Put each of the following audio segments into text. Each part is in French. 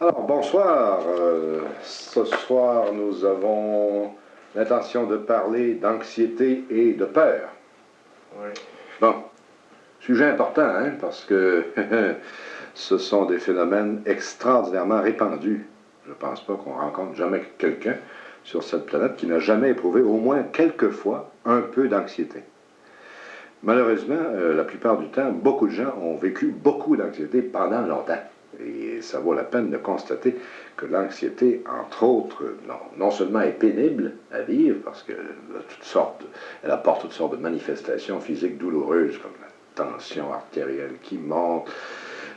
Alors, bonsoir. Ce soir, nous avons l'intention de parler d'anxiété et de peur. Oui. Bon, sujet important, hein, parce que ce sont des phénomènes extraordinairement répandus. Je ne pense pas qu'on rencontre jamais quelqu'un sur cette planète qui n'a jamais éprouvé au moins quelques fois un peu d'anxiété. Malheureusement, la plupart du temps, beaucoup de gens ont vécu beaucoup d'anxiété pendant longtemps. Et ça vaut la peine de constater que l'anxiété, entre autres, non seulement est pénible à vivre, parce qu'elle elle apporte toutes sortes de manifestations physiques douloureuses, comme la tension artérielle qui monte,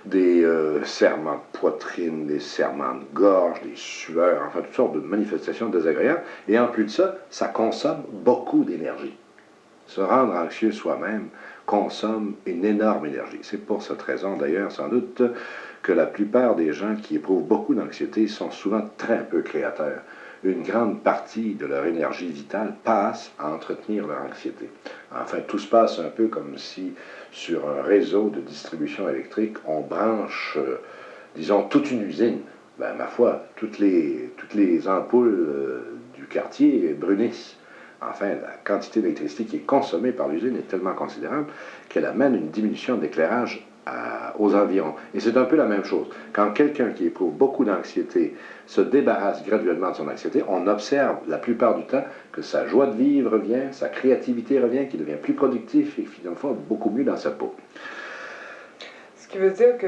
des serrements de poitrine, des serrements de gorge, des sueurs, enfin toutes sortes de manifestations désagréables. Et en plus de ça, ça consomme beaucoup d'énergie. Se rendre anxieux soi-même consomme une énorme énergie. C'est pour cette raison, d'ailleurs, sans doute, que la plupart des gens qui éprouvent beaucoup d'anxiété sont souvent très peu créateurs. Une grande partie de leur énergie vitale passe à entretenir leur anxiété. Enfin, tout se passe un peu comme si, sur un réseau de distribution électrique, on branche, disons, toute une usine. Ben, ma foi, toutes les ampoules du quartier brunissent. Enfin, la quantité d'électricité qui est consommée par l'usine est tellement considérable qu'elle amène une diminution d'éclairage aux environs. Et c'est un peu la même chose. Quand quelqu'un qui éprouve beaucoup d'anxiété se débarrasse graduellement de son anxiété, on observe la plupart du temps que sa joie de vivre revient, sa créativité revient, qu'il devient plus productif et finalement beaucoup mieux dans sa peau. Ce qui veut dire que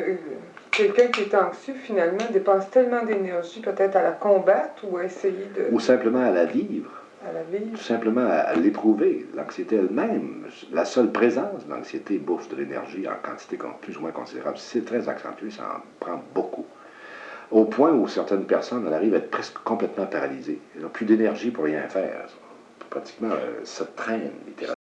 quelqu'un qui est anxieux, finalement, dépense tellement d'énergie peut-être à la combattre ou à essayer Ou simplement à la vivre. À la vivre. Tout simplement à l'éprouver. L'anxiété elle-même, la seule présence de l'anxiété bouffe de l'énergie en quantité plus ou moins considérable. C'est très accentué, ça en prend beaucoup. Au point où certaines personnes en arrivent à être presque complètement paralysées. Elles n'ont plus d'énergie pour rien faire. Pratiquement, ça traîne littéralement.